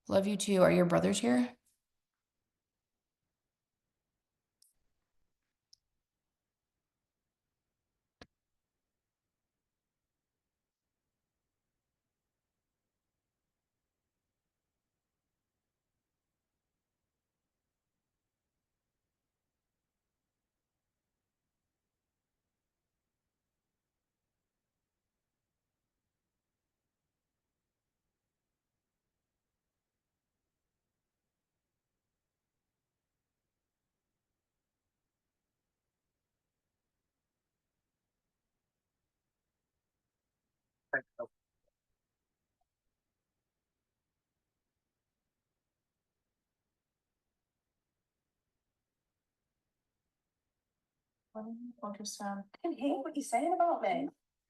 Love you too. Are your brothers here? Ultrasound. I can hear what you're saying about me.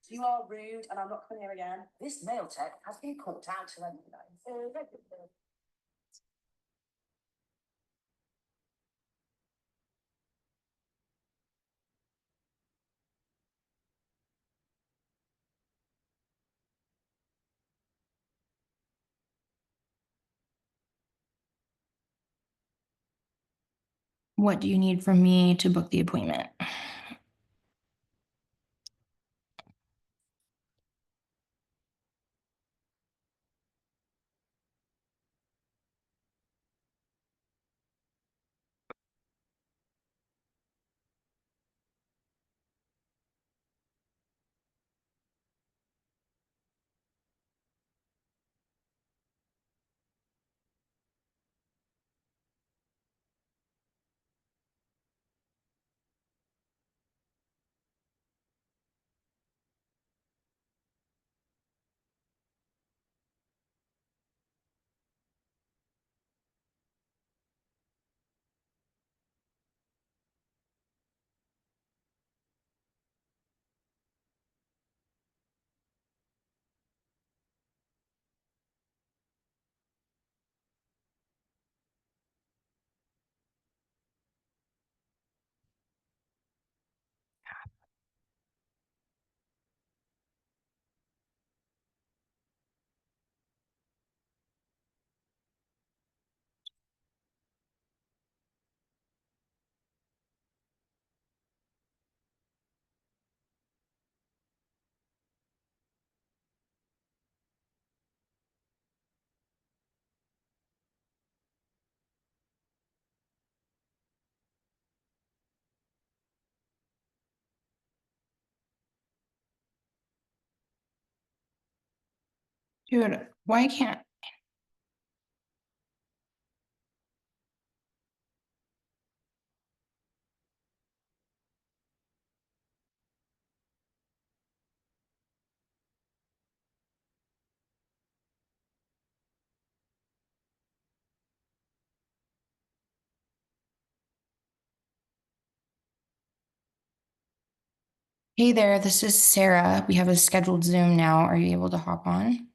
You are rude, and I'm not coming here again. This nail tech has been called out to them. What do you need from me to book the appointment? Dude, why can't Hey there, this is Sarah. We have a scheduled Zoom now. Are you able to hop on?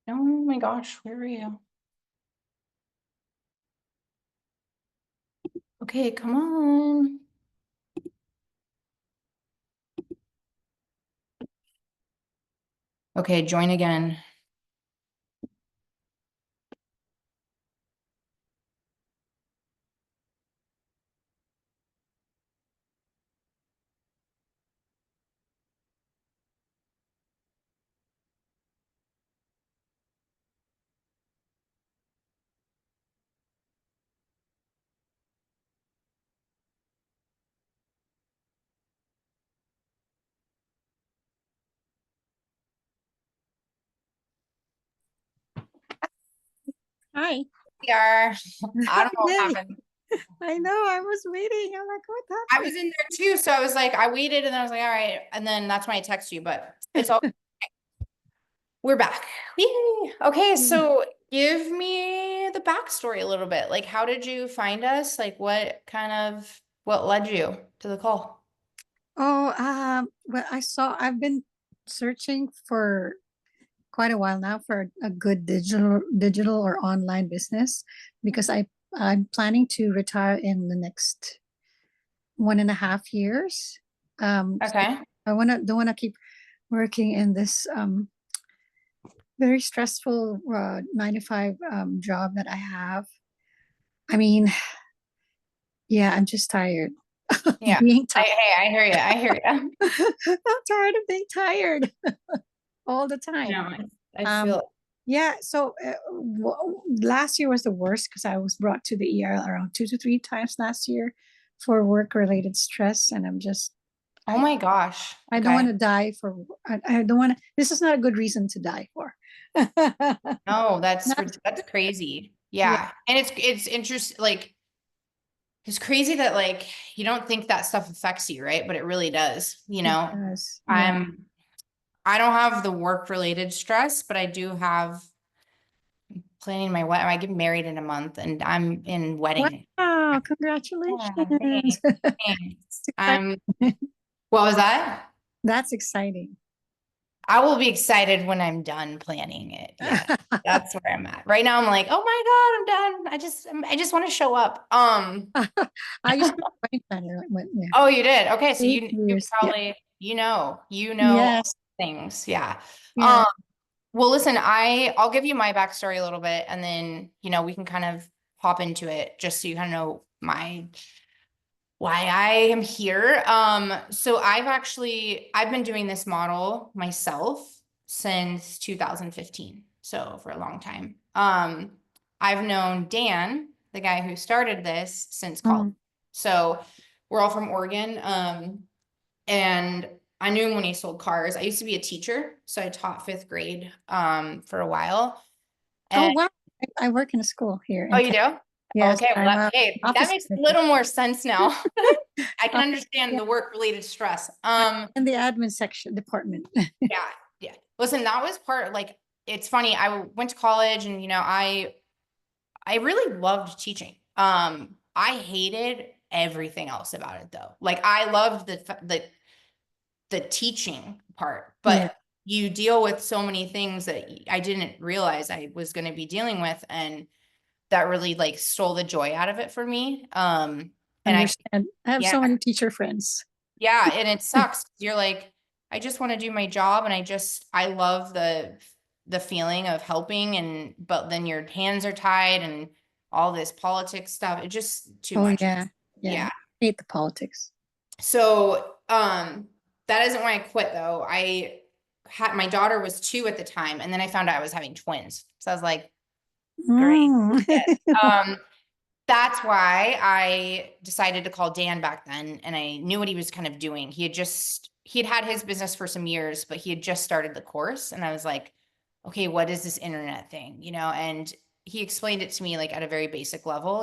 Oh my gosh, where are you? Okay, come on. Okay, join again. Hi. We are. I don't know what Yay. happened. I know. I was waiting. I'm like, what I happened? was in there too, so I was like, I waited and then I was like, all right. And then that's when I text you, but it's all we're back. Yay. Okay, so give me the backstory a little bit. Like, how did you find us? Like, what led you to the call? Oh, well, I've been searching for quite a while now for a good digital or online business because I'm planning to retire in the next 1.5 years. So Okay. I don't want to keep working in this very stressful 9 to 5 job that I have. I mean, yeah, I'm just tired of Yeah. being tired. Hey, I hear you. I hear you. I'm tired of being tired all the time. No, I Um, feel yeah, so last year was the worst because I was brought to the ER around 2 to 3 times last year for work-related stress, and oh my gosh. I don't want Okay. to die for I don't want to. This is not a good reason to die for. No, Not, that's crazy. yeah, Yeah. And it's interesting, like it's crazy that like you don't think that stuff affects you, right? But it really does. it does. Yeah. I'm I don't have the work related stress, but I do have planning my wedding. I get married in a month and I'm in wedding. Wow! Yeah, Congratulations. thanks. It's exciting. What was that? That's exciting. I will be excited when I'm done planning it. Yeah. That's where I'm at. Right now I'm like, oh my God, I'm done. I just want to show up. I used to be a wedding planner. Yeah, Oh, you did. Okay, so eight you years. Yeah. probably you know Yes. things. Yeah. Yeah. Um, well, listen, I'll give you my backstory a little bit and then, we can kind of hop into it just so you kind of know my why I am here. So I've been doing this model myself since 2015. So for a long time. I've known Dan, the guy who started this, since college. Mm. So we're all from Oregon. And I knew him when he sold cars. I used to be a teacher, so I taught fifth grade for a while. Oh, And wow. I work in a school here oh, in you Texas. do? Yes, Okay, I'm well, a hey, that office makes a manager. little more sense now. I can understand Yeah, the work-related stress. in the admin section department. Yeah, yeah. Listen, that was part like it's funny. I went to college and I really loved teaching. I hated everything else about it though. Like I loved the teaching part, Yeah, but you deal with so many things that I didn't realize I was going to be dealing with, and that really like stole the joy out of it for me. And understand. I have yeah, so many teacher friends. yeah, and it sucks. You're like, I just want to do my job, and I love the feeling of helping, and but then your hands are tied and all this politics stuff. It just too Oh much. yeah, yeah. Yeah. Hate the politics. So, that isn't why I quit though. I had my daughter was 2 at the time, and then I found out I was having twins. So I was like, great. Mm. Yes. That's why I decided to call Dan back then, and I knew what he was kind of doing. He had his business for some years, but he had just started the course, and I was like, okay, what is this internet thing? And he explained it to me like at a very basic level,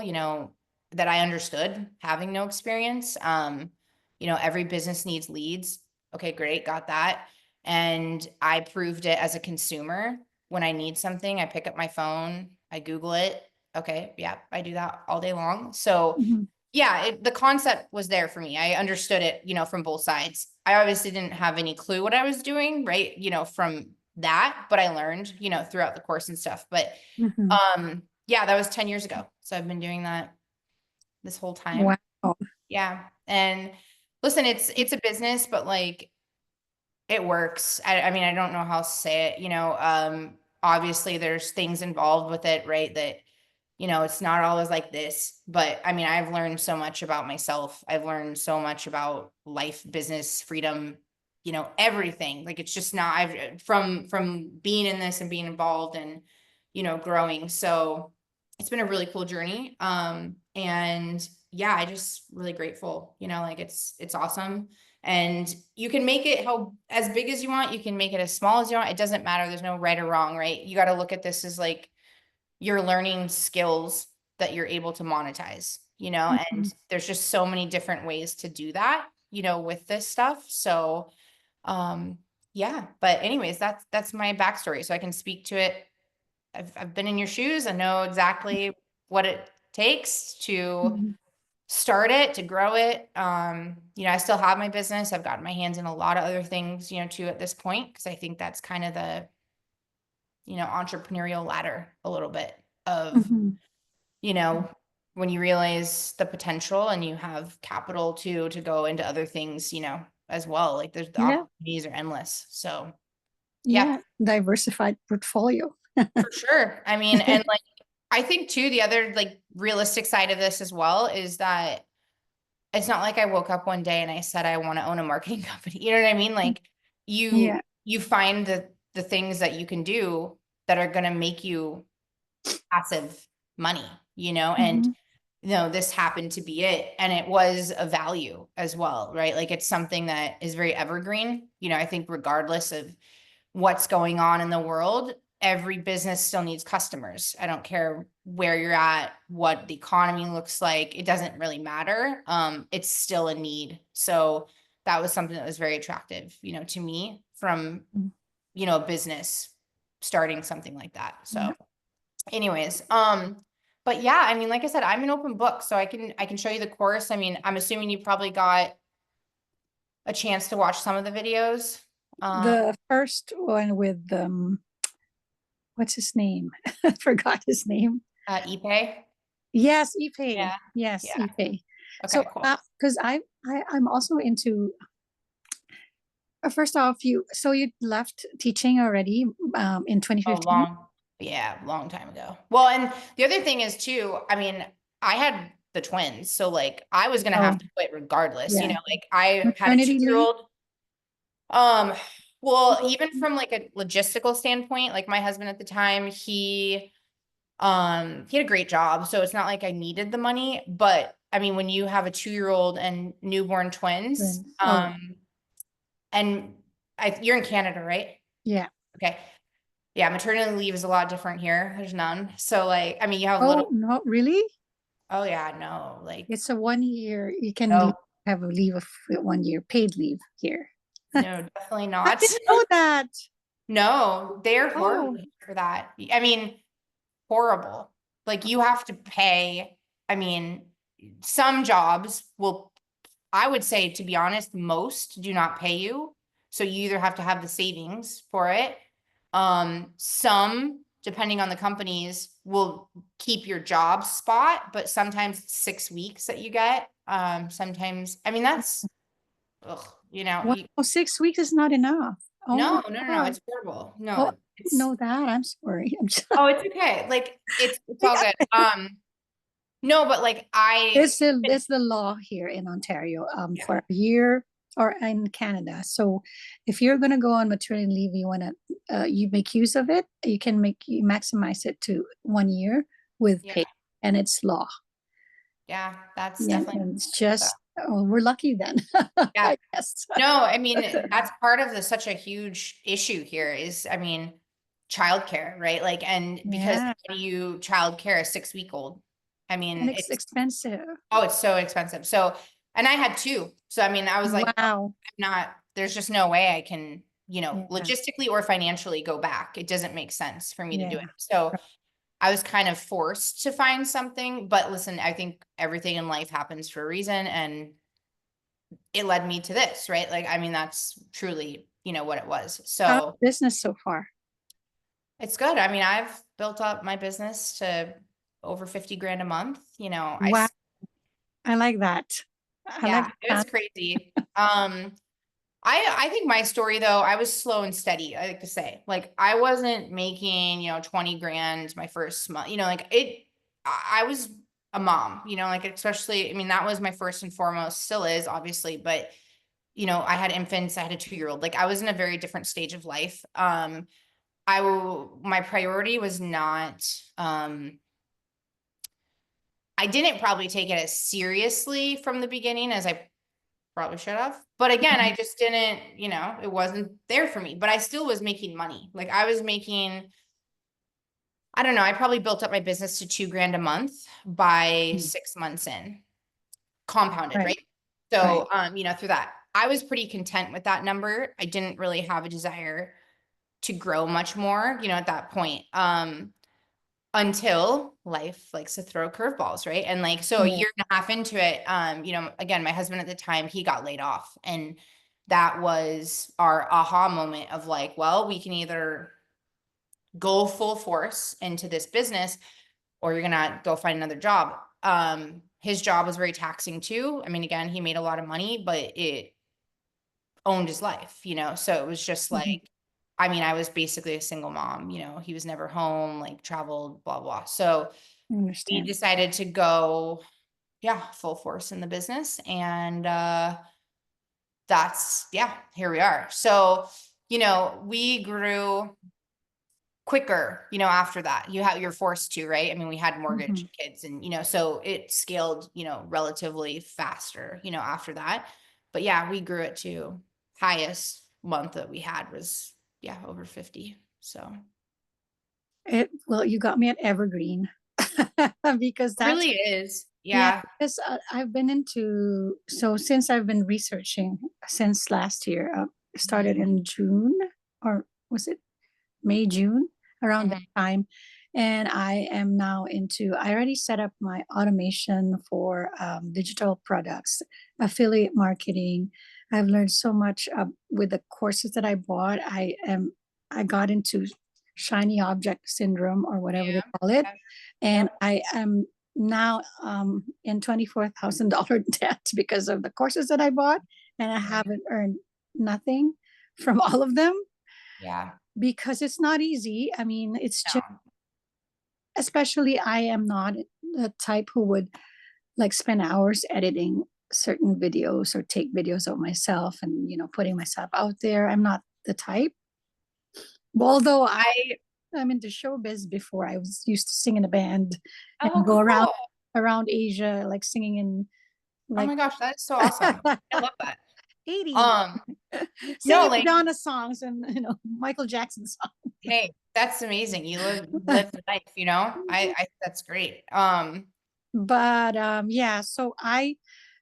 that I understood having no experience. Every business needs leads. Okay, great, got that. And I proved it as a consumer. When I need something, I pick up my phone, I Google it. Okay, yeah, I do that all day long. So Mhm. yeah, the concept was there for me. I understood it, from both sides. I obviously didn't have any clue what I was doing, right? From that, but I learned, you know, throughout the course and stuff. But Mhm. yeah, that was 10 years ago. So I've been doing that this whole time. Wow. Yeah. And listen, it's a business, but like it works. I mean, I don't know how else to say it, you know, obviously there's things involved with it, right? That, you know, it's not always like this, but I mean, I've learned so much about myself. I've learned so much about life, business, freedom, you know, everything. Like it's just not, I've from being in this and being involved and, you know, growing. So it's been a really cool journey. And yeah, I just really grateful, you know, like it's awesome. And you can make it how as big as you want, you can make it as small as you want. It doesn't matter. There's no right or wrong, right? You got to look at this as like you're learning skills that you're able to monetize, you know, and Mhm. there's just so many different ways to do that, you know, with this stuff. So, um, yeah, but anyways, that's my backstory. So I can speak to it. I've been in your shoes. I know exactly what it takes to Mhm. start it, to grow it. You know, I still have my business. I've gotten my hands in a lot of other things, you know, too, at this point, because I think that's kind of the, you know, entrepreneurial ladder a little bit of, Mhm. you know, when you realize the potential and you have capital to go into other things, you know, as well. Like there's the Yeah. opportunities are endless. So yeah, Yeah. Diversified portfolio. for sure. I mean, and like I think too, the other like realistic side of this as well is that it's not like I woke up one day and I said I want to own a marketing company. You know what I mean? Like Yeah. you find the things that you can do that are going to make you passive money, you know, and Mhm. you know, this happened to be it. And it was a value as well, right? Like it's something that is very evergreen. You know, I think regardless of what's going on in the world, every business still needs customers. I don't care where you're at, what the economy looks like. It doesn't really matter. It's still a need. So that was something that was very attractive, you know, to me from, Mm. you know, a business starting something like that. So Yeah. anyways, but yeah, I mean, like I said, I'm an open book, so I can show you the course. I mean, I'm assuming you probably got a chance to watch some of the videos. Um, The first one with what's his name? I forgot his name. ePay. Yes, Ipe. Yeah. Yes, Yeah. Ipe. So, Okay, cool. because I'm also into. First off, you left teaching already in Oh, 2015. long time ago. Well, and the other thing is too, I mean, I had the twins, so like I was gonna Oh, have to quit regardless, you yeah. know, like I had a Maternity leave. 2-year-old. Um, well, even from like a logistical standpoint, like my husband at the time, he had a great job, so it's not like I needed the money, but I mean, when you have a 2-year-old and newborn twins, Twins. Oh, and you're in Canada, right? yeah. Okay. Yeah, maternity leave is a lot different here. There's none. So like, I mean, you have Oh, little, no, really? oh yeah, no, like, It's a 1 year. You can no, have a leave of 1 year paid leave here. no, definitely I not. didn't know that. No, they're Oh, horrible for that. I mean, horrible. Like you have to pay. I mean, some jobs will, I would say, to be honest, most do not pay you. So you either have to have the savings for it. Some, depending on the companies, will keep your job spot, but sometimes it's 6 weeks that you get. Sometimes, I mean, that's, ugh, you know, wow. 6 weeks is not enough. Oh no, my no, no, no, God. it's horrible. Oh, No, I didn't it's, know that. I'm sorry. I'm just, oh, it's okay. Like it's all good. No, but like it's the law here in Ontario yeah, for a year or in Canada. So if you're going to go on maternity leave, you want to you make use of it. You maximize it to 1 year with yeah, pay, and it's law. yeah, that's Yeah, definitely. and it's just oh, we're lucky then. Yeah. I guess. No, I mean, that's part of such a huge issue here is, I mean, childcare, right? Like, and because Yeah, how do you childcare a 6-week old? I and mean, it's expensive. oh, it's so expensive. So, and I had two. So, I mean, I was like, no, Wow. I'm not, there's just no way I can, you know, Yeah, logistically or financially go back. It doesn't make sense for me to do it. yeah. So I was kind of forced to find something, but listen, I think everything in life happens for a reason. And it led me to this, right? Like, I mean, that's truly you know, what it was. How's So business so far? it's good. I mean, I've built up my business to over 50 grand a month. You know, Wow, I like that. I like yeah, it was that. crazy. I think my story though, I was slow and steady, I like to say. Like I wasn't making, you know, 20 grand my first month, you know, like I was a mom, you know, like especially, I mean, that was my first and foremost, still is obviously, but you know, I had infants, I had a 2-year-old, like I was in a very different stage of life. My priority was not, I didn't probably take it as seriously from the beginning as I probably should have. But again, I just didn't, you know, it wasn't there for me, but I still was making money. Like I was making, I don't know, I probably built up my business to 2 grand a month by Mm. 6 months in, compounded, Right, right? right. So, you know, through that, I was pretty content with that number. I didn't really have a desire to grow much more, you know, at that point. Until life likes to throw curveballs, right? And like, so a Yeah. year and a half into it, you know, again, my husband at the time, he got laid off. And that was our aha moment of like, well, we can either go full force into this business or you're gonna go find another job. His job was very taxing too. I mean, again, he made a lot of money, but it owned his life, you know? So it was just Mhm. like, I mean, I was basically a single mom, you know, he was never home, like traveled, blah, blah. So I we understand. decided to go, yeah, full force in the business. And that's, yeah, here we are. So, you know, we grew quicker, you know, after that. You're forced to, right? I mean, we had mortgage Mhm. and kids and, you know, so it scaled, you know, relatively faster, you know, after that. But yeah, we grew it to highest month that we had was, yeah, over 50. So Well, you got me at evergreen because it that's really is. yeah, Yeah. because I've been into so since I've been researching since last year, started Mhm. in June or was it May, June, around that Mhm. time. And I am now into, I already set up my automation for digital products, affiliate marketing. I've learned so much with the courses that I bought. I got into shiny object syndrome or whatever they Yeah. call it. Yep. And Yep. I am now in $24,000 debt because of the courses that I bought. And I Yeah. haven't earned nothing from all of them Yeah. because it's not easy. I mean, it's just, No. especially I am not the type who would like spend hours editing certain videos or take videos of myself and, putting myself out there. I'm not the type. Although I I'm into showbiz before. I was used to sing in a band and Oh, go around cool. around Asia, like singing in Oh like my gosh, that is so awesome. I love that. 80s, Um, no, singing like, Madonna songs and Michael Jackson songs. hey, that's amazing. You live the life, you know? I that's great. But yeah, so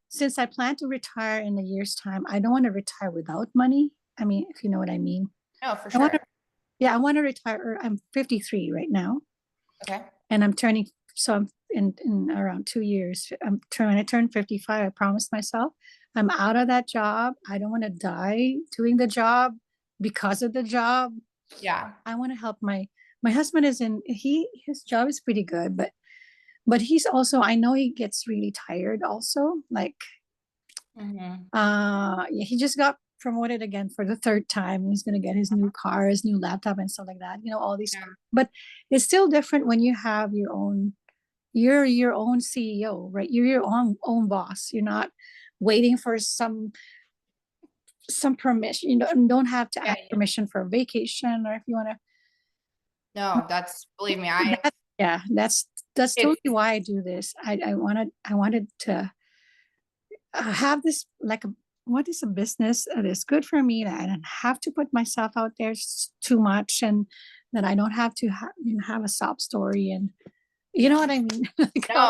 since I plan to retire in a year's time, I don't want to retire without money. I mean, if you know what I mean. No, for I want to, sure. yeah, I want to retire. I'm 53 right now, Okay. and I'm turning. So I'm in around 2 years. When I turn 55, I promised myself I'm out of that job. I don't want to die doing the job because of the job. Yeah. I want to help my husband is in his job is pretty good, but he's also, I know he gets really tired also. Like Hmm. yeah, he just got promoted again for the third time. He's gonna get his new car, his new laptop, and stuff like that. All these. Yeah. But it's still different when you have your own. You're your own CEO, right? You're your own boss. You're not waiting for some permission. You don't have to Yeah, ask yeah. permission for a vacation or if you want to. No, that's believe me, Yeah, that's if totally why I do this. I wanted to have this like what is a business that is good for me that I don't have to put myself out there too much and that I don't have to have a sob story and you know what I mean. Like, no,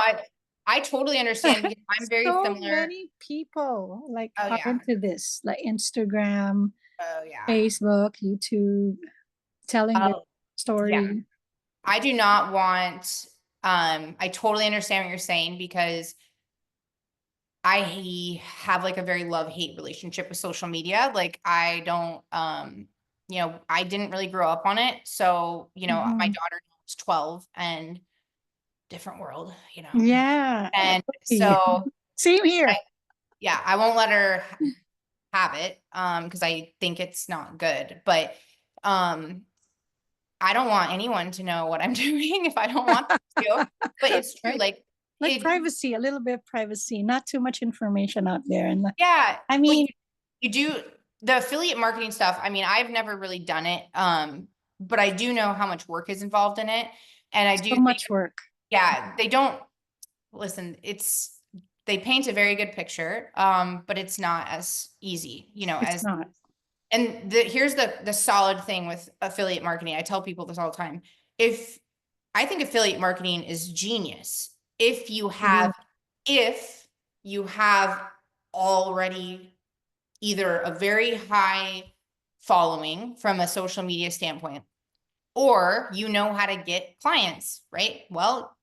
I totally understand because I'm very so similar. many people like Oh are yeah. into this, like Instagram, Oh yeah. Facebook, YouTube, telling their Oh yeah. story. I do not want I totally understand what you're saying because I have like a very love-hate relationship with social media. Like I don't, I didn't really grow up on it. So, my Mhm. daughter is 12 and different world, Yeah. And Hey. so Same here. yeah, I won't let her have it, because I think it's not good. But um I don't want anyone to know what I'm doing if I don't want them to. But it's true, Right? like Like it privacy, a little bit of privacy, not too much information out there. And yeah, I well, mean, you do the affiliate marketing stuff. I mean, I've never really done it, but I do know how much work is involved in it. And I do so think, much work. yeah, they don't listen, they paint a very good picture, but it's not as easy, It's as not. and here's the solid thing with affiliate marketing. I tell people this all the time. If I think affiliate marketing is genius It is. if you have already either a very high following from a social media standpoint, or you know how to get clients, right? Well,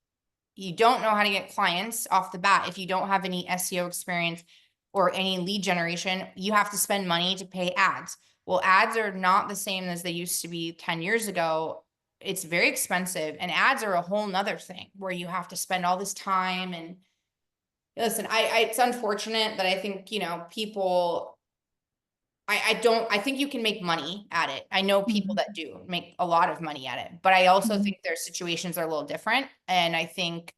you don't know how to get clients off the bat if you don't have any SEO experience or any lead generation. You have to spend money to pay ads. Well, ads are not the same as they used to be 10 years ago. It's very expensive, and ads are a whole nother thing where you have to spend all this time. And listen, it's unfortunate that I think, people, I think you can make money at it. I know people Mhm. that do make a lot of money at it, but I also Mhm. think their situations are a little different. And I think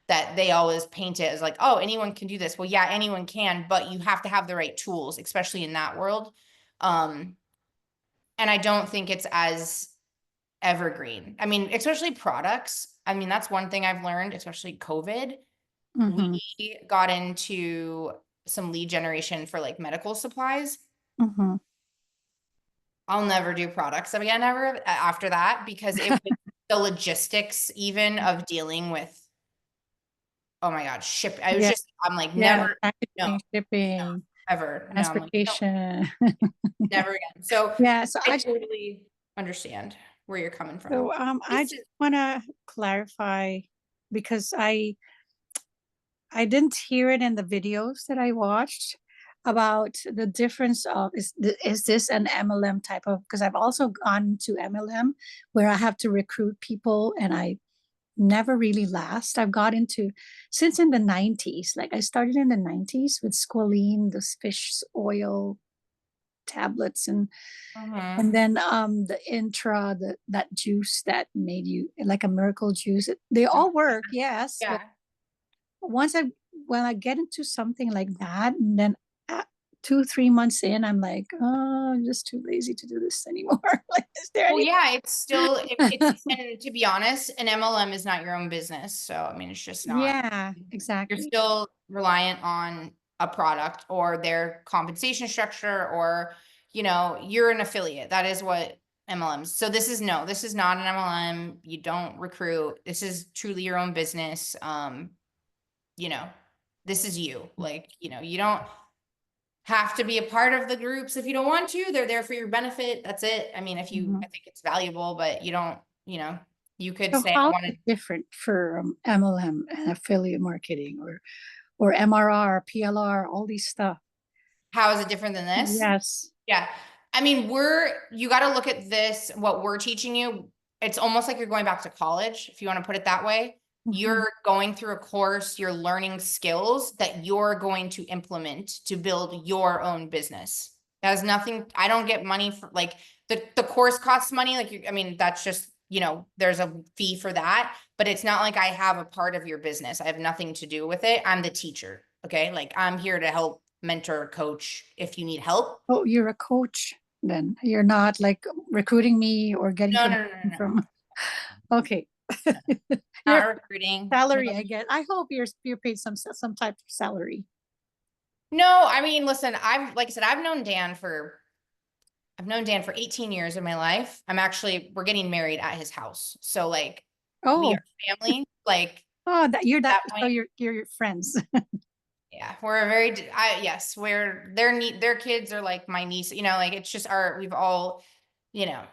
that they always paint it as like, oh, anyone can do this. Well, yeah, anyone can, but you have to have the right tools, especially in that world. Um, and I don't think it's as evergreen. I mean, especially products. I mean, that's one thing I've learned, especially COVID. We Mhm. got into some lead generation for like medical supplies. Mhm. I'll never do products again ever after that, because it was the logistics even of dealing with, oh my god, ship. I was Yeah. just, I'm like, Yeah. never, no, Packaging, no, shipping, ever. No, I'm like, no, transportation. never again. So Yeah. So I totally understand where you're coming from. I This just is want to clarify because I didn't hear it in the videos that I watched about the difference of is this an MLM type of, because I've also gone to MLM where I have to recruit people and I never really last. I've got into since in the 90s. Like I started in the 90s with squalene, this fish oil tablets, and Mhm. then the intra, that juice that made you like a miracle juice. They all work, yes, but Yeah. once I when I get into something like that, and then 2 3 months in, I'm like, oh, I'm just too lazy to do this anymore. Like, is there Well, any? yeah, it's still, and to be honest, an MLM is not your own business. So, I mean, it's just not. Yeah, You're exactly. still reliant on a product or their compensation structure, or, you're an affiliate. That is what MLMs. So this is not an MLM. You don't recruit. This is truly your own business. You know, this is you. Like, you don't have to be a part of the groups if you don't want to. They're there for your benefit. That's it. I mean, I Mhm. think it's valuable, but you don't, you could So say, I how is want to, it different for MLM and affiliate marketing or MRR, PLR, all these stuff? how is it different than this? Yes. Yeah. I mean, you got to look at this, what we're teaching you. It's almost like you're going back to college, if you want to put it that way. Mhm. You're going through a course, you're learning skills that you're going to implement to build your own business. That has nothing, I don't get money for like the course costs money. Like, I mean, that's just, there's a fee for that, but it's not like I have a part of your business. I have nothing to do with it. I'm the teacher. Okay. Like I'm here to help mentor, coach if you need help. Oh, you're a coach then. You're not like recruiting me or getting No, commission no, no, no, no. from. Okay. Your Not recruiting. No. salary, I get. I hope you're paid some type of salary. No, I mean, listen, like I said, I've known Dan for 18 years of my life. We're getting married at his house. So like we Oh, are family, like oh, that you're that. that So point. you're your friends. Yeah, we're yes, their kids are like my niece, like it's just we've all, you know,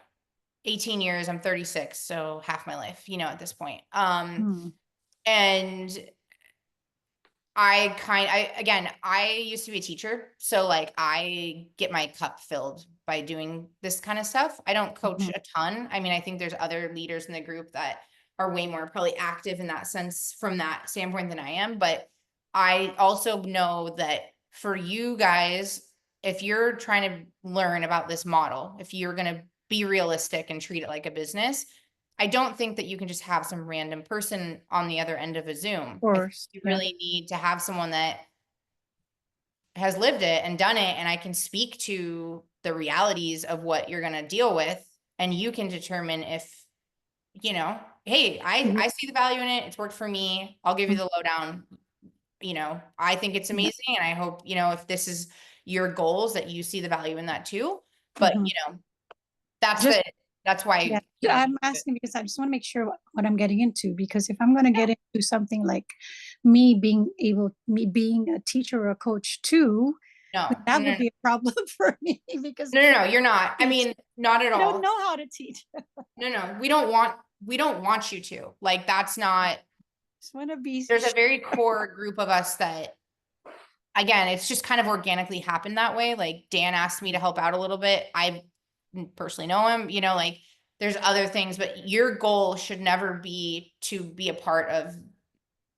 18 years, I'm 36, so half my life, at this point. Hmm. And I used to be a teacher, so like I get my cup filled by doing this kind of stuff. I don't coach Mhm. a ton. I mean, I think there's other leaders in the group that are way more probably active in that sense from that standpoint than I am. But I also know that for you guys, if you're trying to learn about this model, if you're going to be realistic and treat it like a business, I don't think that you can just have some random person on the other end of a Zoom. Of I think course, you yeah. really need to have someone that has lived it and done it, and I can speak to the realities of what you're going to deal with, and you can determine if, hey, I see the value in it. It's worked for me. I'll give you the lowdown. I think it's Yeah. amazing, and I hope, if this is your goals, that you see the value in that too. But, Mhm. that's Just, the that's yeah, why, I'm asking because I just want to make sure what I'm getting into, because if I'm going to get into something like me being a teacher or a coach too, no, then no, that no, would be a problem for me because no, no, no, you're not. I teach, mean, not at I don't all. know how to teach. No, no, we don't want you to. Like, that's not, Just want to be there's a very core group of us that, again, it's just kind of organically happened that way. Like, Dan asked me to help out a little bit. I personally know him, like there's other things, but your goal should never be to be a part of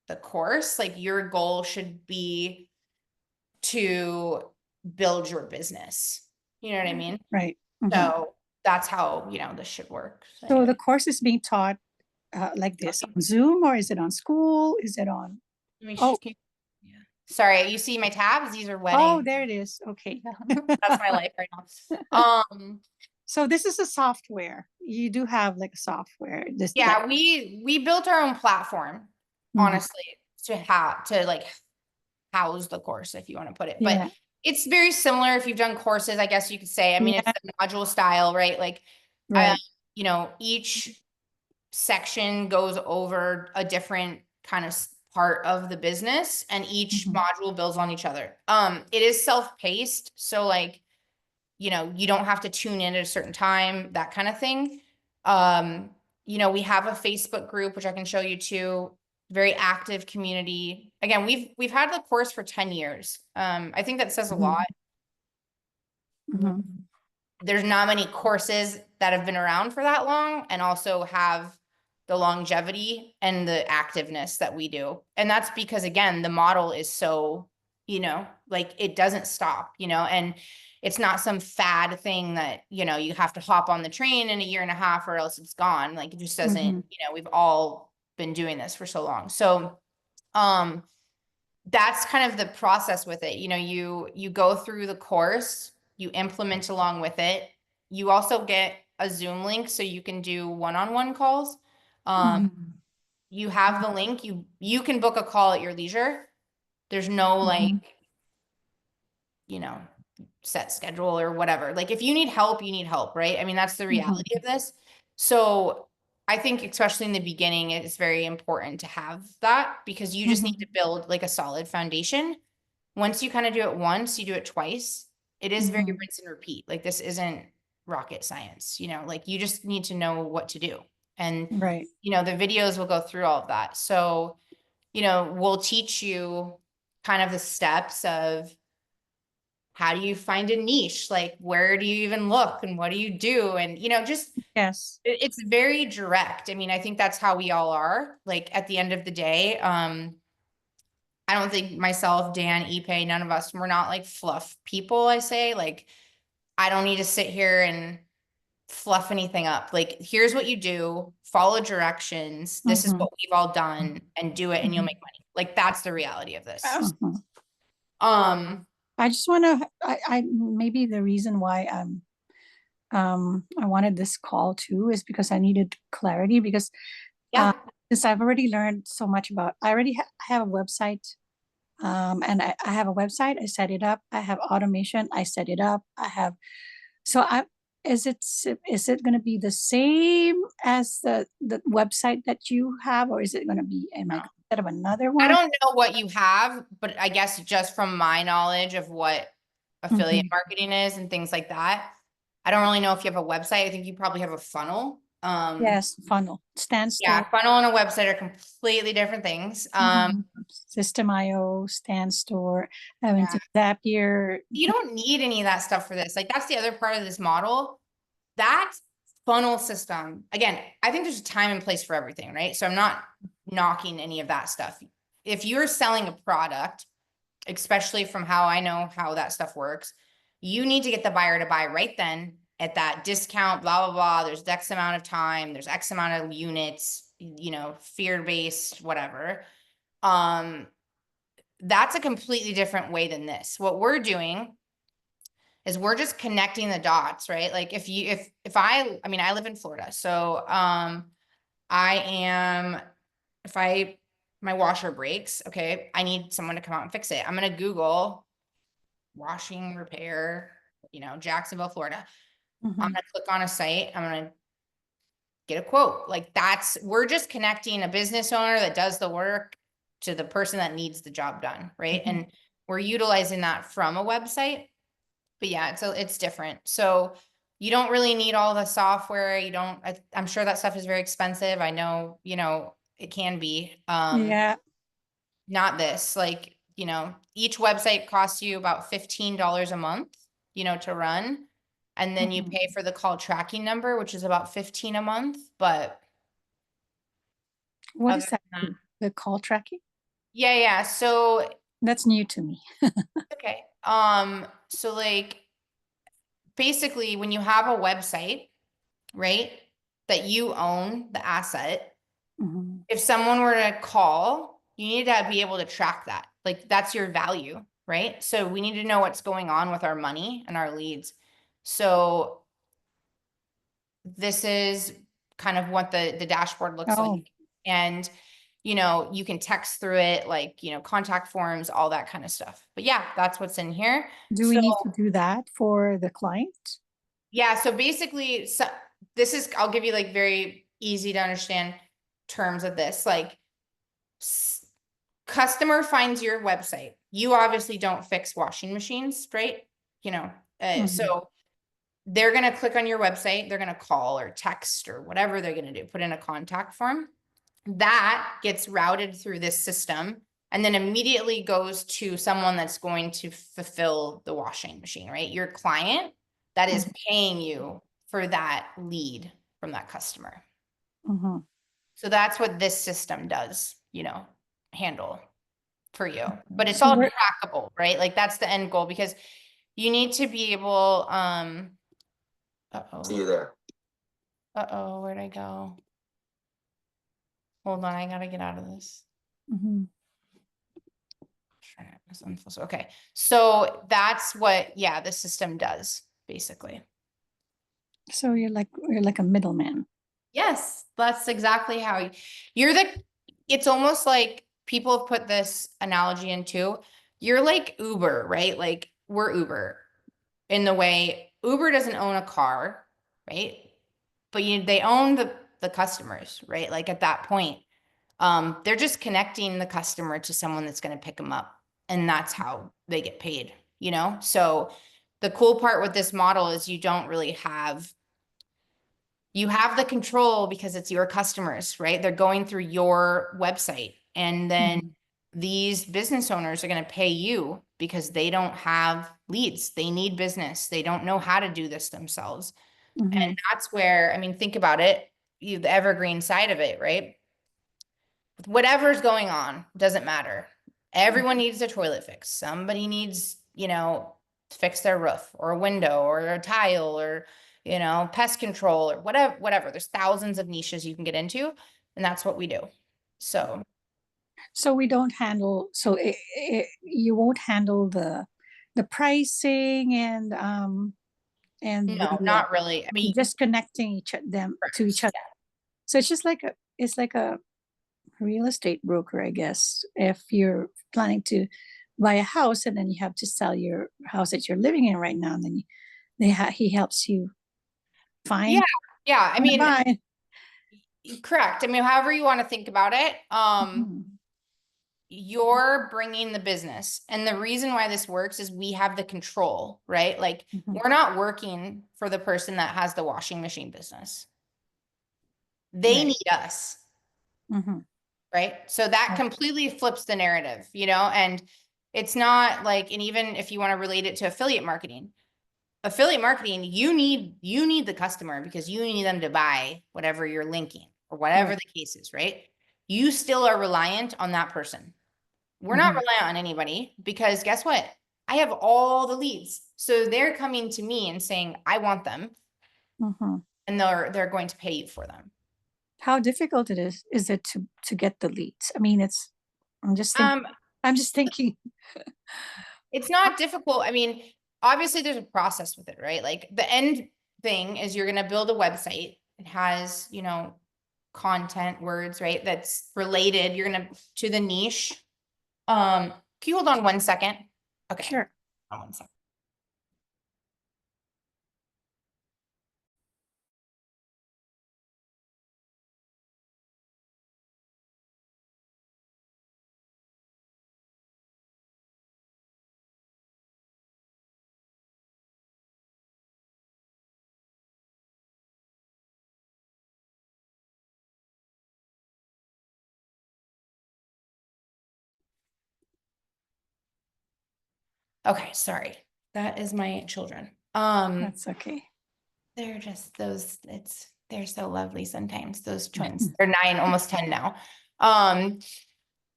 the course. Like, your goal should be to build your business. You know what I mean? right. Mhm. So that's how, this should work. So So the anyway, course is being taught like this on Zoom, or is it on school? Is it on? let me Oh, yeah. Sorry, you see my tabs? These are oh, wedding. there it is. Okay. That's my life right now. So this is a software. You do have like a software. This that. Yeah, we built our own platform, Mhm. honestly, to like house the course, if you want to put it. But Yeah. it's very similar if you've done courses, I guess you could say. I mean, it's Yeah. the module style, right? Like, uh, Right. each section goes over a different kind of part of the business, and each Mhm. module builds on each other. It is self-paced, so like, you don't have to tune in at a certain time, that kind of thing. Um, we have a Facebook group, which I can show you too. Very active community. Again, we've had the course for 10 years. I think that says a Mhm. lot. Mhm. There's not many courses that have been around for that long and also have the longevity and the activeness that we do. And that's because, again, the model is so, like, it doesn't stop, and it's not some fad thing that, you have to hop on the train in a year and a half or else it's gone. Like, it just doesn't, Mhm. we've all been doing this for so long. So, um, that's kind of the process with it. You go through the course, you implement along with it. You also get a Zoom link so you can do one-on-one calls. Um, Mhm. you have the link, you can book a call at your leisure. There's no like, Mhm. you know, set schedule or whatever. Like, if you need help, you need help, right? I mean, that's the Mhm. reality of this. So I think especially in the beginning, it's very important to have that because you just need to Mhm. build like a solid foundation. Once you kind of do it once, you do it twice. It is very Mhm. rinse and repeat. Like, this isn't rocket science, like you just need to know what to do. And, Right. the videos will go through all of that. So, we'll teach you kind of the steps of how do you find a niche? Like, where do you even look and what do you do? And, just Yes. it's very direct. I mean, I think that's how we all are. Like, at the end of the day, I don't think myself, Dan, Ipe, none of us, we're not like fluff people, I say. Like, I don't need to sit here and fluff anything up. Like, here's what you do, follow directions. This is Mhm. what we've all done, and do it and you'll Mhm. make money. Like, that's the reality of this. Mhm. Um, I just want to. I maybe the reason why I wanted this call too is because I needed clarity because uh, yeah. since I've already learned so much about. I already have a website. And I have a website. I set it up. I have automation. I set it up. I have. So I is it going to be the same as the website that you have, or is it going to be am I No. gonna set up another I one? don't know what you have, but I guess just from my knowledge of what affiliate Mhm. marketing is and things like that, I don't really know if you have a website. I think you probably have a funnel. Yes, funnel, stand Yeah, store. funnel and a website are completely different things. System.io, stand store, having Yeah. to Zapier. You don't need any of that stuff for this. Like that's the other part of this model. That funnel system, again, I think there's a time and place for everything, right? So I'm not knocking any of that stuff. If you're selling a product, especially from how I know how that stuff works, you need to get the buyer to buy right then at that discount, blah, blah, blah. There's X amount of time, there's X amount of units, you know, fear-based, whatever. That's a completely different way than this. What we're doing is we're just connecting the dots, right? Like if I mean, I live in Florida, so I am, if I, my washer breaks, okay, I need someone to come out and fix it. I'm gonna Google washing repair, you know, Jacksonville, Florida. I'm Mhm. gonna click on a site, I'm gonna get a quote. Like that's, we're just connecting a business owner that does the work to the person that needs the job done, right? And we're utilizing that from a website. But yeah, it's different. So you don't really need all the software. You don't, I'm sure that stuff is very expensive. I know, you know, it can be. Yeah. Not this, like, you know, each website costs you about $15 a month, you know, to run. And then you Mhm. pay for the call tracking number, which is about 15 a month. But What other is that? than that, The call tracking? yeah. So, That's new to me. okay. So like basically when you have a website, right, that you own the asset, Mhm. if someone were to call, you need to be able to track that. Like that's your value, right? So we need to know what's going on with our money and our leads. So this is kind of what the dashboard looks Oh, like. And you know, you can text through it, like, you know, contact forms, all that kind of stuff. But yeah, that's what's in here. do we So need to do that for the client? yeah, so basically, so this is, I'll give you like very easy to understand terms of this. Like customer finds your website. You obviously don't fix washing machines, right? You know, Mhm. so they're going to click on your website. They're going to call or text or whatever they're going to do, put in a contact form. That gets routed through this system and then immediately goes to someone that's going to fulfill the washing machine, right? Your client that is paying you for that lead from that customer. Mhm. So that's what this system does, you know, handle for you. But it's So all where, trackable, right? Like that's the end goal because you need to be able, See you uh-oh, there. where'd I go? Hold on, I gotta get out of this. Mhm. Okay, so that's what, yeah, the system does basically. So you're like a middleman. Yes, that's exactly how you're the, it's almost like people have put this analogy into, you're like Uber, right? Like we're Uber in the way Uber doesn't own a car, right? But they own the customers, right? Like at that point, they're just connecting the customer to someone that's going to pick them up, and that's how they get paid, you know? So the cool part with this model is you don't really have, you have the control because it's your customers, right? They're going through your website, and then Mhm. these business owners are going to pay you because they don't have leads. They need business. They don't know how to do this themselves. And Mhm. that's where, I mean, think about it, the evergreen side of it, right? Whatever's going on, doesn't matter. Everyone needs a toilet fix. Somebody needs, you know, to fix their roof or a window or a tile or, you know, pest control or whatever. There's thousands of niches you can get into, and that's what we do. So So we don't handle, so you won't handle the pricing and no, the not really. I mean, just connecting them to each correct. other. So it's just like it's like a real estate broker, I guess. If you're planning to buy a house and then you have to sell your house that you're living in right now, and then he helps you Yeah. find Yeah. I and mean, buy. correct. I mean, however you want to think about it. Mhm. You're bringing the business. And the reason why this works is we have the control, right? Like Mhm. we're not working for the person that has the washing machine business. They Right. need us. Mm-hmm. Right. So that Right. completely flips the narrative, and it's not like, and even if you want to relate it to affiliate marketing, you need the customer because you need them to buy whatever you're linking or whatever Right. the case is, right? You still are reliant on that person. We're not Mm-hmm. reliant on anybody because guess what? I have all the leads. So they're coming to me and saying, I want them, Mm-hmm. and they're going to pay you for them. How difficult is it to get the leads? I mean, I'm just thinking, Um, I'm just thinking, It's not difficult. I mean, obviously there's a process with it, right? Like the end thing is you're going to build a website. It has, content, words, right? That's related. You're going to the niche. Can you hold on 1 second? Okay. sure. Hold on 1 second. Okay. Sorry. That is my children. That's okay. They're just they're so lovely sometimes, those twins. They're 9, almost 10 now. Um,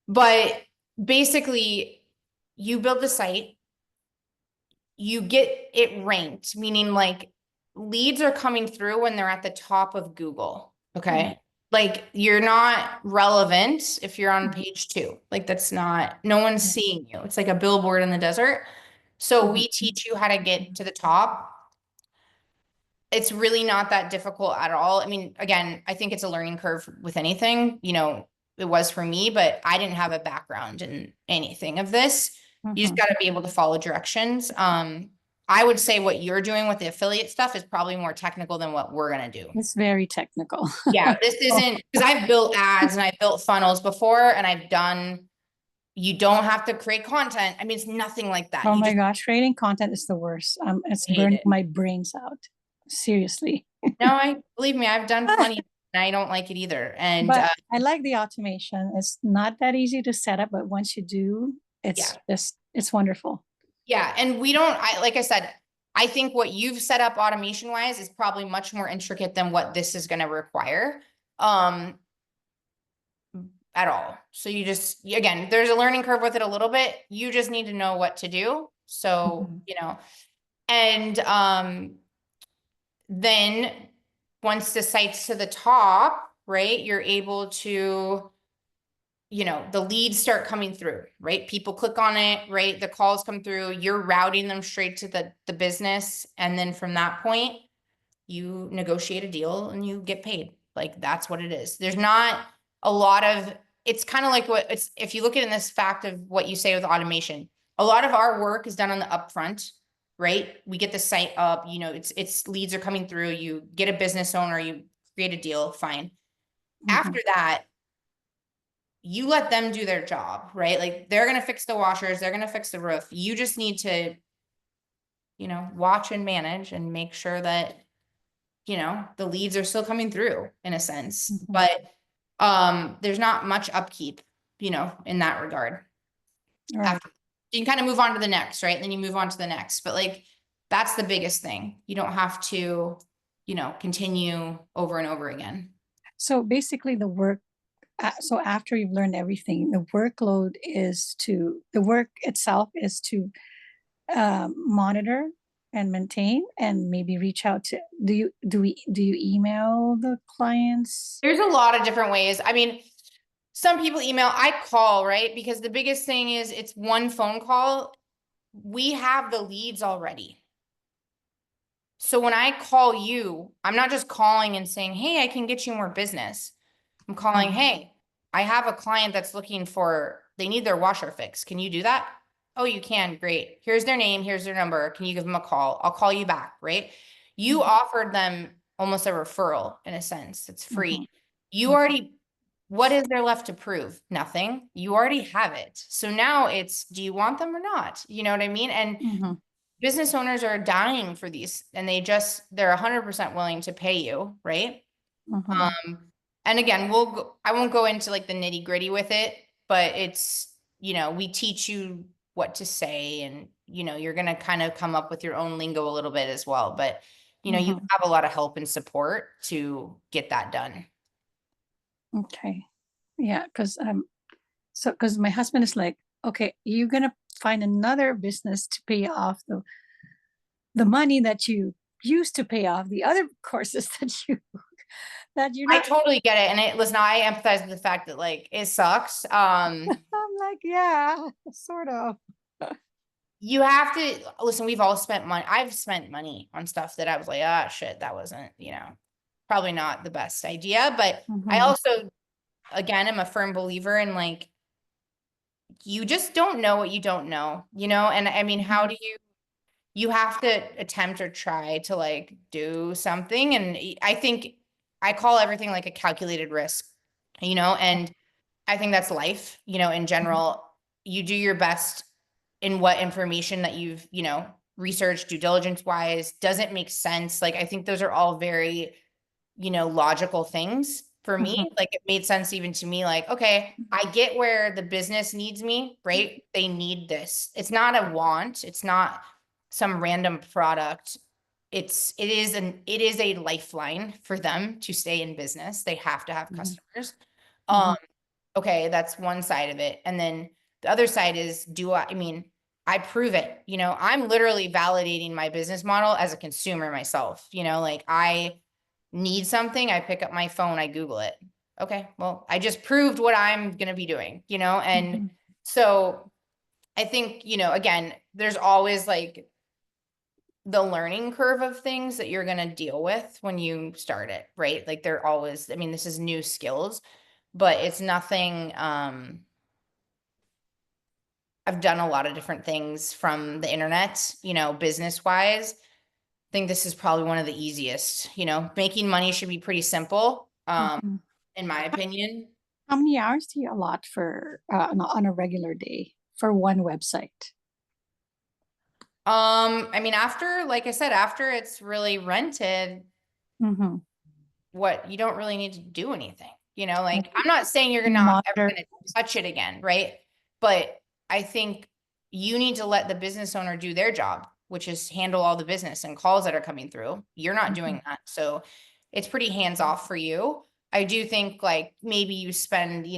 but basically you build the site, you get it ranked, meaning like leads are coming through when they're at the top of Google. Okay. Right. Like you're not relevant if you're on Mhm. page 2. Like that's not, no one's Yeah. seeing you. It's like a billboard in the desert. So we Mhm. teach you how to get to the top. It's really not that difficult at all. I mean, again, I think it's a learning curve with anything, it was for me, but I didn't have a background in anything of this. You just Mhm. got to be able to follow directions. I would say what you're doing with the affiliate stuff is probably more technical than what we're going to do. It's very technical. Yeah, this Oh, isn't because I've built ads and I've built funnels before and you don't have to create content. I mean, it's nothing like that. oh You my just gosh, creating content is the worst. It's hate burning it. my brains out. Seriously. No, believe me, I've done plenty and I don't like it either. And But I like the automation. It's not that easy to set up, but once you do, yeah. it's wonderful. Yeah. And like I said, I think what you've set up automation wise is probably much more intricate than what this is going to require. At all. So again, there's a learning curve with it a little bit. You just need to know what to do. So, Mhm. and then once the site's to the top, right, you're able to, the leads start coming through, right? People click on it, right? The calls come through, you're routing them straight to the business. And then from that point, you negotiate a deal and you get paid. Like that's what it is. There's not a lot of, it's kind of like if you look at it in this fact of what you say with automation, a lot of our work is done on the upfront, right? We get the site up, it's leads are coming through, you get a business owner, you create a deal, fine. Mhm. After that, you let them do their job, right? Like they're going to fix the washers, they're going to fix the roof. You just need to, watch and manage and make sure that the leads are still coming through in a sense, Mhm. but there's not much upkeep, in that regard. All right. After you can kind of move on to the next, right? And then you move on to the next, but like that's the biggest thing. You don't have to, continue over and over again. So basically, so after you've learned everything, the work itself is to monitor and maintain and maybe reach out to, do you email the clients? There's a lot of different ways. I mean, some people email, I call, right? Because the biggest thing is it's one phone call. We have the leads already. So when I call you, I'm not just calling and saying, hey, I can get you more business. I'm calling, hey, I have a client that's they need their washer fixed. Can you do that? Oh, you can. Great. Here's their name. Here's their number. Can you give them a call? I'll call you back, right? You offered them almost a referral in a sense. It's Mhm. free. What is there left to prove? Nothing. You already have it. So now do you want them or not? You know what I mean? And Mhm. business owners are dying for these and they're 100% willing to pay you, right? Mhm. And again, I won't go into like the nitty gritty with it, but it's, we teach you what to say, and, you're going to kind of come up with your own lingo a little bit as well. But, you Mhm. have a lot of help and support to get that done. Okay. Yeah, because my husband is like, okay, you're gonna find another business to pay off the money that you used to pay off the other courses that you're I not. totally get it. And listen, I empathize with the fact that like it sucks. I'm like, yeah, sort of. You have to listen, we've all spent money. I've spent money on stuff that I was like, ah, shit, that wasn't, probably not the best idea. But I Mhm. also, again, am a firm believer in like, you just don't know what you don't know, And I mean, how Mhm. do you have to attempt or try to like do something. And I think I call everything like a calculated risk, and I think that's life, in Mhm. general. You do your best in what information that you've, researched due diligence wise doesn't make sense. Like, I think those are all very, logical things for me. Mhm. Like, it made sense even to me, like, okay, I get where the business needs me, right? They need this. It's not a want, it's not some random product. It is a lifeline for them to stay in business. They have to have Mhm. customers. Mhm. Okay, that's one side of it. And then the other side is, I mean, I prove it, I'm literally validating my business model as a consumer myself, like I need something, I pick up my phone, I Google it. Okay, well, I just proved what I'm going to be doing, and Mhm. so I think, again, there's always like the learning curve of things that you're going to deal with when you start it, right? Like they're always, I mean, this is new skills, but it's nothing, I've done a lot of different things from the internet, business wise. I think this is probably one of the easiest, making money should be pretty simple, Mhm. in my opinion. How many hours do you allot for on a regular day for one website? I mean, after, like I said, after it's really rented, Mhm. what you don't really need to do anything, Like like I'm not saying you're not ever monitor. going to touch it again, right? But I think you need to let the business owner do their job, which is handle all the business and calls that are coming through. You're not Mhm. doing that. So it's pretty hands off for you. I do think like maybe you spend,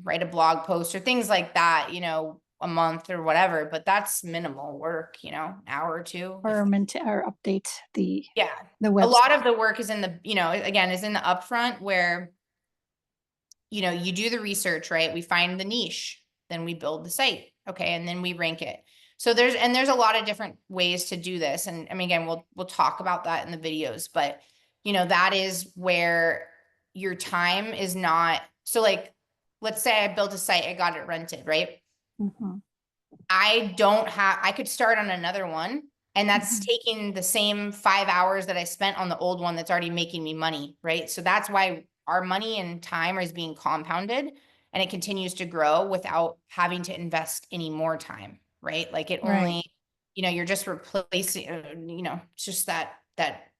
write a blog post or things like that, a month or whatever, but that's minimal work, hour or two. Or maintain or update Yeah. the A lot website. of the work is in the, again, is in the upfront where, you do the research, right? We find the niche, then we build the site. Okay. And then we rank it. So there's a lot of different ways to do this. And I mean, again, we'll talk about that in the videos, but that is where your time is not. So like, let's say I built a site, I got it rented, right? Mhm. I could start on another one, and that's Mhm. taking the same 5 hours that I spent on the old one that's already making me money, right? So that's why our money and time is being compounded, and it continues to grow without having to invest any more time, right? Like it Right. only, you're just replacing, it's just that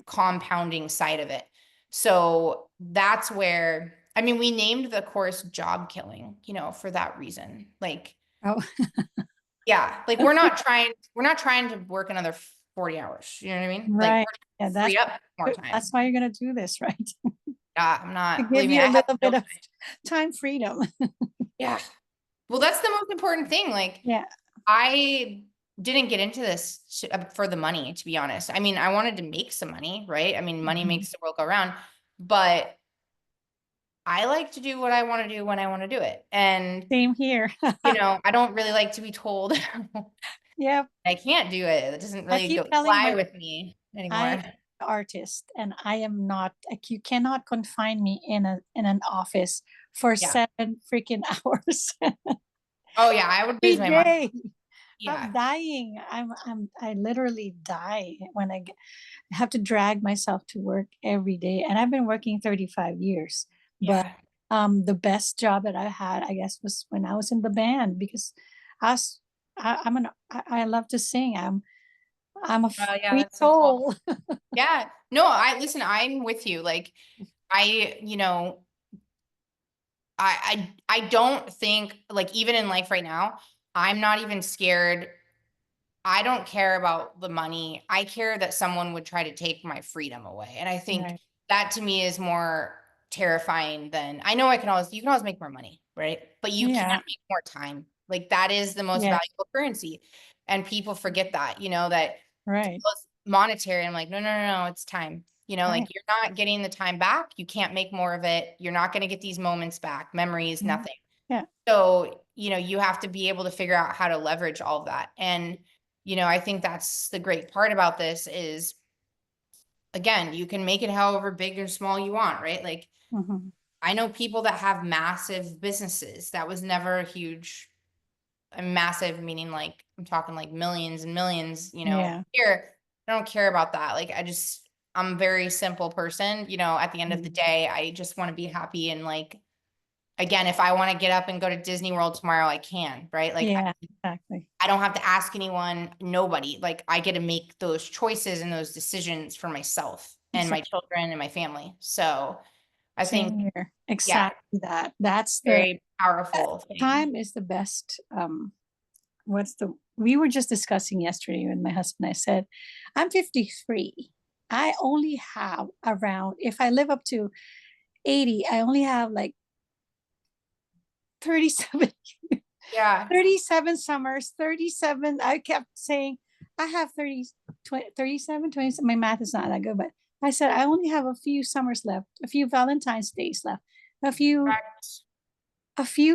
compounding side of it. So that's where, I mean, we named the course Job Killing, for that reason. Like, Oh, yeah, like we're not trying to work another 40 hours. You know what I mean? Like right. we're Yeah, trying to free up more that's time. why you're gonna do this, right? I'm To not, give believe me, you a I have little no bit of time. time freedom. Yeah. Well, that's the most important thing. Like Yeah. I didn't get into this for the money, to be honest. I mean, I wanted to make some money, right? I mean, money Mhm. makes the world go round, but I like to do what I want to do when I want to do it. And, Same here. I don't really like to be told Yep. I can't do it. It doesn't I really keep go telling fly my with me I am anymore. an artist and I am not like you cannot confine me in an office for Yeah. 7 freaking hours Oh yeah, I would lose every my mind. day. Yeah. I'm dying. I literally die when I have to drag myself to work every day. And I've been working 35 years. But Yeah. the best job that I had, I guess, was when I was in the band because I was, I, I'm an I love to sing. I'm a Oh yeah, free that's so cool. soul. Yeah. No, listen, I'm with you. Like I, you know, I don't think like even in life right now, I'm not even scared. I don't care about the money. I care that someone would try to take my freedom away. And I think Right. that to me is more terrifying than I know you can always make more money, right? But you can't Yeah. make more time. Like that is the most Yes. valuable currency. And people forget that, that Right. it's monetary. I'm like, no, no, no, no, it's time. Like Right. you're not getting the time back. You can't make more of it. You're not going to get these moments back, memories, Mhm. nothing. Yeah. So, you have to be able to figure out how to leverage all of that. And, I think that's the great part about this is, again, you can make it however big or small you want, right? Like, Mhm. I know people that have massive businesses. That was never a huge, a massive meaning like, I'm talking like millions and millions, Yeah. here. I don't care about that. Like, I'm a very simple person, at the end of the Mhm. day, I just want to be happy and like, again, if I want to get up and go to Disney World tomorrow, I can, right? Like Yeah. Exactly. I don't have to ask anyone, nobody. Like I get to make those choices and those decisions for myself and my Exactly. children and my family. So I think, Same here. yeah, Exactly that. That's the very powerful thing. time is the best. We were just discussing yesterday with my husband. I said, I'm 53. I only have around, if I live up to 80, I only have like 37 Yeah, 37 summers, 37. I kept saying, I have 30, 20, 37, 20. My math is not that good, but I said, I only have a few summers left, a few Valentine's days left, a few, correct.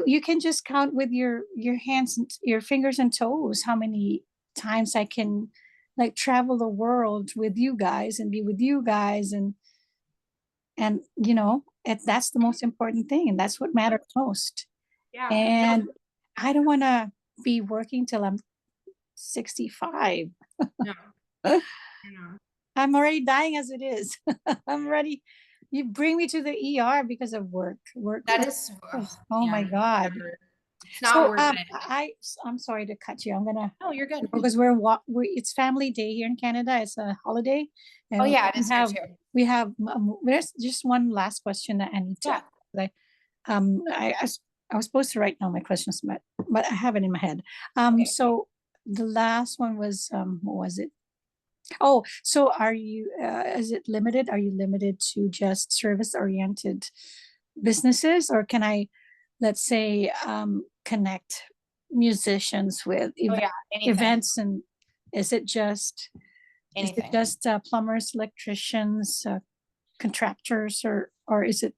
you can just count with your hands and your fingers and toes how many times I can like travel the world with you guys and be with you guys and that's the most important thing and that's what matters most. Yeah. No, And I don't want to be working till I'm 65. no, no. I'm already dying as it is. I'm ready. You bring me to the ER because of work. Work. That is, Oh my man, God. never, it's not So worth it. I'm sorry to cut you. I'm gonna No, you're good. because it's family day here in Canada. It's a holiday, Oh and yeah, it is here too. there's just one last question that I need to Yeah. ask. Like, I was supposed to write down my questions, but I have it in my head. Okay. So the last one was what was it? Oh, so is it limited? Are you limited to just service oriented businesses, or can I, let's say, connect musicians with Oh yeah, anything, events and is it just anything. plumbers, electricians, contractors, or is it?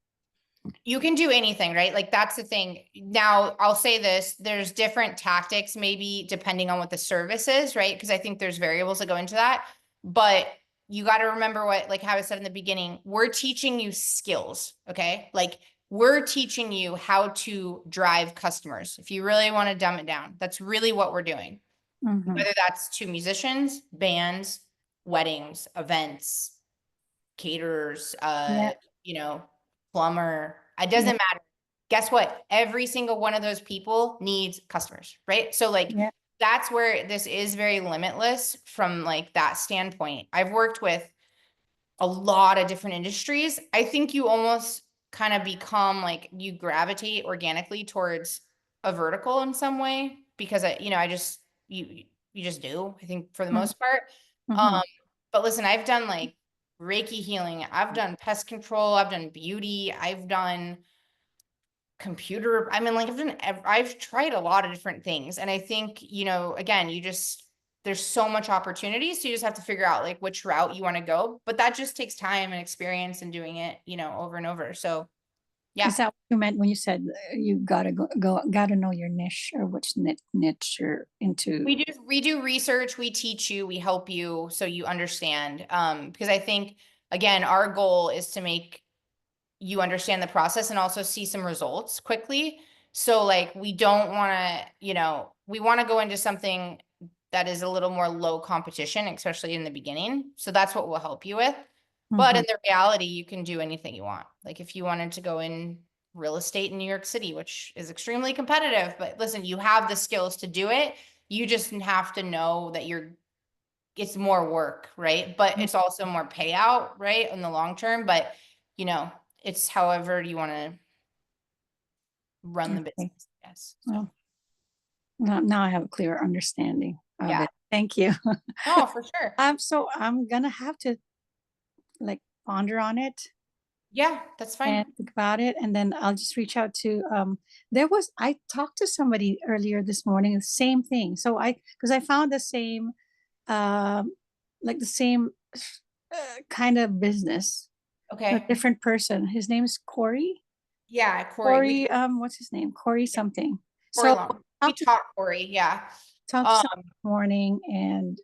You can do anything, right? Like that's the thing. Now, I'll say this, there's different tactics maybe depending on what the service is, right? Because I think there's variables that go into that. But you got to remember what, like how I said in the beginning, we're teaching you skills, okay? Like we're teaching you how to drive customers. If you really want to dumb it down, that's really what we're doing. Mhm. Whether that's to musicians, bands, weddings, events, caterers, Yeah, you know, plumber. It yeah, doesn't matter. Guess what? Every single one of those people needs customers, right? So like yeah. that's where this is very limitless from like that standpoint. I've worked with a lot of different industries. I think you almost kind of become like you gravitate organically towards a vertical in some way because I just you just do, I think for the most part. Mm-hmm. Um, but listen, I've done like Reiki healing, I've done pest control, I've done beauty, I've done computer. I mean, like I've tried a lot of different things. And I think, again, there's so much opportunity. So you just have to figure out like which route you want to go. But that just takes time and experience and doing it, over and over. So Is yeah, that what you meant when you said you gotta gotta know your niche or which niche you're into? we do research, we teach you, we help you so you understand. Because I think again, our goal is to make you understand the process and also see some results quickly. So like we don't want to, we want to go into something that is a little more low competition, especially in the beginning. So that's what we'll help you with. But Mhm. in the reality, you can do anything you want. Like if you wanted to go in real estate in New York City, which is extremely competitive, but listen, you have the skills to do it. You just have to know that you're it's more work, right? But it's also more payout, right? In the long term, but you know, it's however you want to run the Okay. business, yes. So, Well, now I have a clearer understanding of yeah, it. Thank you. no, for sure. So I'm gonna have to like ponder on it Yeah, that's and fine. think about it, and then I'll just reach out to I talked to somebody earlier this morning, the same thing. So because I found the same um like the same kind of business, a Okay. different person. His name's Corey. Yeah, Corey, Corey, what's his name? Corey something. Corey So Long. We talked to talked Corey, yeah. talked to Um, someone this morning, and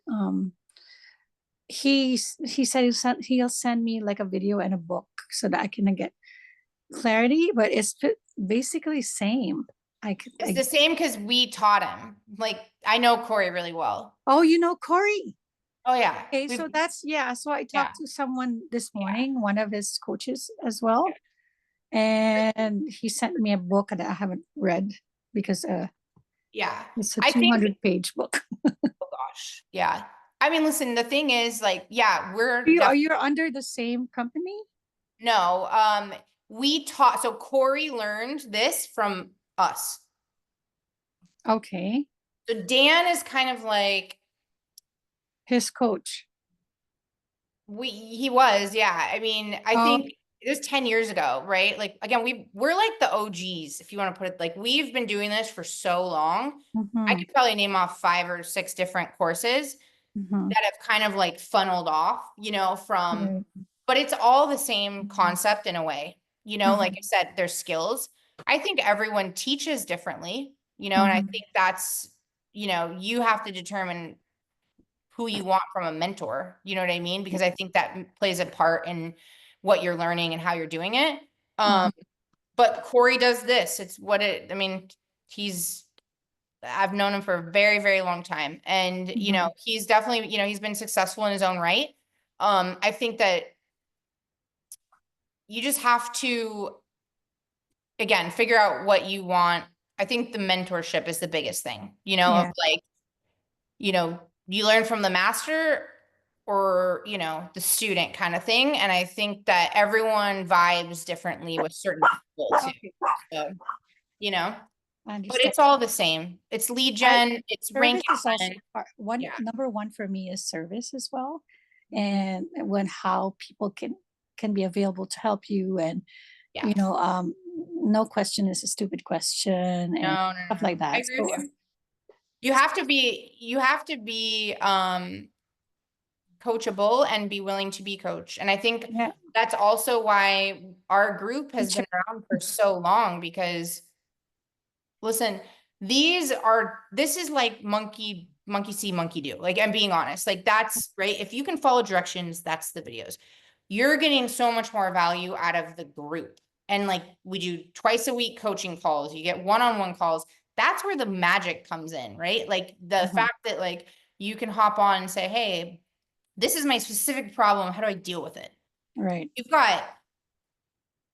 he said he'll send me like a video and a book so that I can get clarity, but it's basically same. it's the same because we taught him. Like, I know Corey really well. Oh, you know Corey. Oh yeah. Okay, We've so that's yeah. So I yeah, talked to someone this yeah, morning, one of his coaches as well, and he sent me a book that I haven't read because yeah. it's a I think, 200-page book. oh gosh, yeah. I mean, listen, the thing is, like, yeah, we're Are definitely you under the same company? no. We taught, so Corey learned this from us. Okay, So Dan is kind of like his coach. he was, yeah. I mean, I Oh, think it was 10 years ago, right? Like again, we're like the OGs, if you want to put it like we've been doing this for so long. I mhm, could probably name off 5 or 6 different courses mhm, that have kind of like funneled off, from, right, but it's all the same concept in a way, like mhm, I said, there's skills. I think everyone teaches differently, and I mhm, think that's, you have to determine who you want from a mentor. You know what I mean? Because I think that plays a part in what you're learning and how you're doing it. mhm, But Corey does this. I mean, he's, I've known him for a very, very long time. And, mhm, he's definitely, he's been successful in his own right. I think that you just have to, again, figure out what you want. I think the mentorship is the biggest thing, of yeah, like, you learn from the master or, the student kind of thing. And I think that everyone vibes differently with certain people too. okay, So, you know, I but understand. it's all the same. It's lead I gen, it's rank Service is also gen. one Yeah. number one for me is service as well, and when how people can be available to help you, and Yeah. you know, no question is a stupid question and No, no, stuff no, no. like I that. agree with So you. You have to be coachable and be willing to be coached. And I think yeah, that's also why our group has teacher. been around for so long because listen, this is like monkey see, monkey do. Like I'm being honest. Like that's right. If you can follow directions, that's the videos. You're getting so much more value out of the group. And like we do twice a week coaching calls, you get one-on-one calls. That's where the magic comes in, right? Like the Mhm, fact that like you can hop on and say, hey, this is my specific problem. How do I deal with it? right. You've got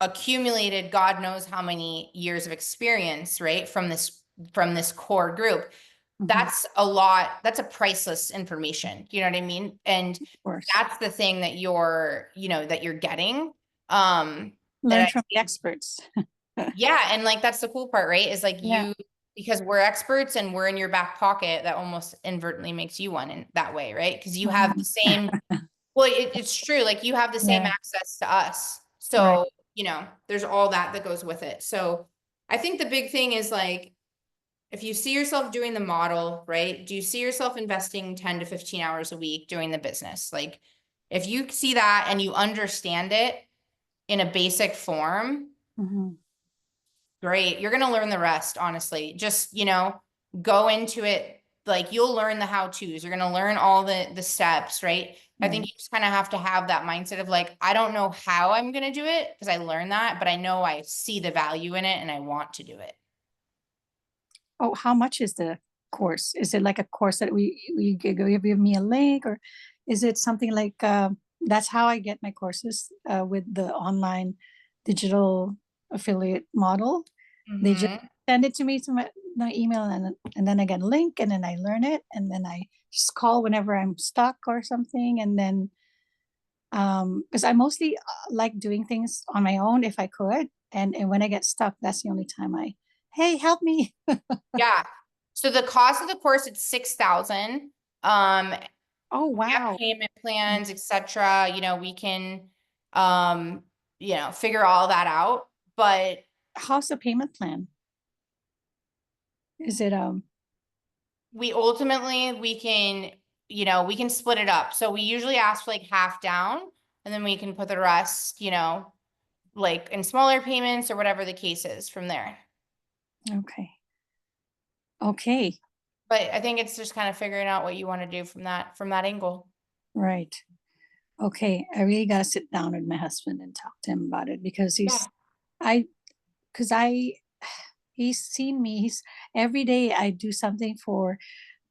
accumulated God knows how many years of experience, right? From this core group. Mhm, That's a lot. That's a priceless information. You know what I mean? And of course, that's the thing that you're getting. That learn I from the think, experts. yeah, and like that's the cool part, right? Is like Yeah. because we're experts and we're in your back pocket, that almost inadvertently makes you one in that way, right? Because you have the Mhm. same, well, it's true. Like you have the same Yeah. access to us. Right. So, there's all that goes with it. So I think the big thing is like, if you see yourself doing the model, right? Do you see yourself investing 10 to 15 hours a week doing the business? Like if you see that and you understand it in a basic form, Mhm, great. You're going to learn the rest, honestly. Just, go into it. Like you'll learn the how to's. You're going to learn all the steps, right? I think right. you just kind of have to have that mindset of like, I don't know how I'm going to do it because I learned that, but I know I see the value in it and I want to do it. Oh, how much is the course? Is it like a course that we give me a link, or is it something like that's how I get my courses with the online digital affiliate model. They just Mm-hmm. send it to me to my email, and then I get a link, and then I learn it, and then I just call whenever I'm stuck or something. And then, because I mostly like doing things on my own if I could. And when I get stuck, that's the only time hey, help me. Yeah. So the cost of the course, it's 6,000. Oh, We have wow. payment plans, etc. You know, we can, figure all that out. But How's the payment plan? Is it, we can, we can split it up. So we usually ask for like half down, and then we can put the rest, like in smaller payments or whatever the case is from there. okay. Okay, But I think it's just kind of figuring out what you want to do from that angle. right. Okay, I really gotta sit down with my husband and talk to him about it because Yeah. I, because he's seen me. Every day I do something for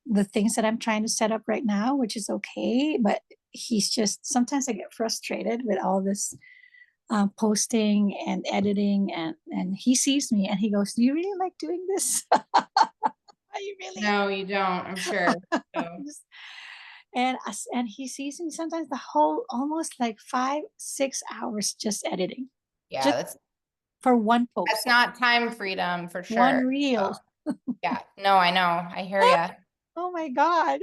the things that I'm trying to set up right now, which is okay. But he's just, sometimes I get frustrated with all this posting and editing, and he sees me and he goes, "Do you really like doing this? Are you really?" No, you don't, I'm sure. So, And he sees me sometimes the whole almost like 5-6 hours just editing, yeah, just that's for one that's post, not time freedom for one sure. So, reel. yeah, no, I know. I hear ya. Oh my God.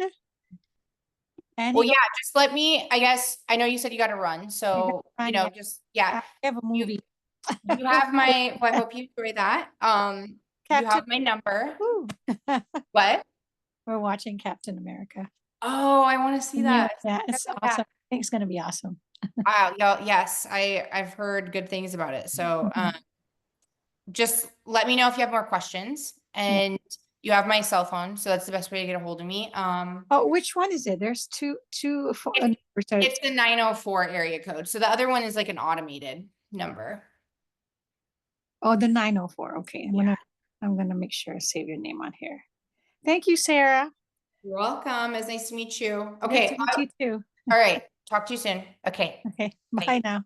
And Well, he yeah, goes, just let me, I guess, I know you said you got to run, "I gotta so, run, yeah, yeah, I have a you, movie." you have my, well, I hope you enjoy that. You Captain. have my number. Woo. What? We're watching Captain America. Oh, I want to see Yeah, that. yeah, it's Yeah. awesome. I think it's gonna be awesome. Yes, I've heard good things about it. So, Mhm. just let me know if you have more questions, Yeah. and you have my cell phone, so that's the best way to get a hold of me. Oh, which one is it? There's It's, numbers. So it's the 904 area code. So the other one is like an automated number. oh, the 904. Okay, Yeah. I'm gonna make sure I save your name on here. Thank you, Sarah. You're welcome. It's nice to meet you. Good Okay. to meet you too. All right. Talk to you soon. Okay. Okay, Bye. bye now.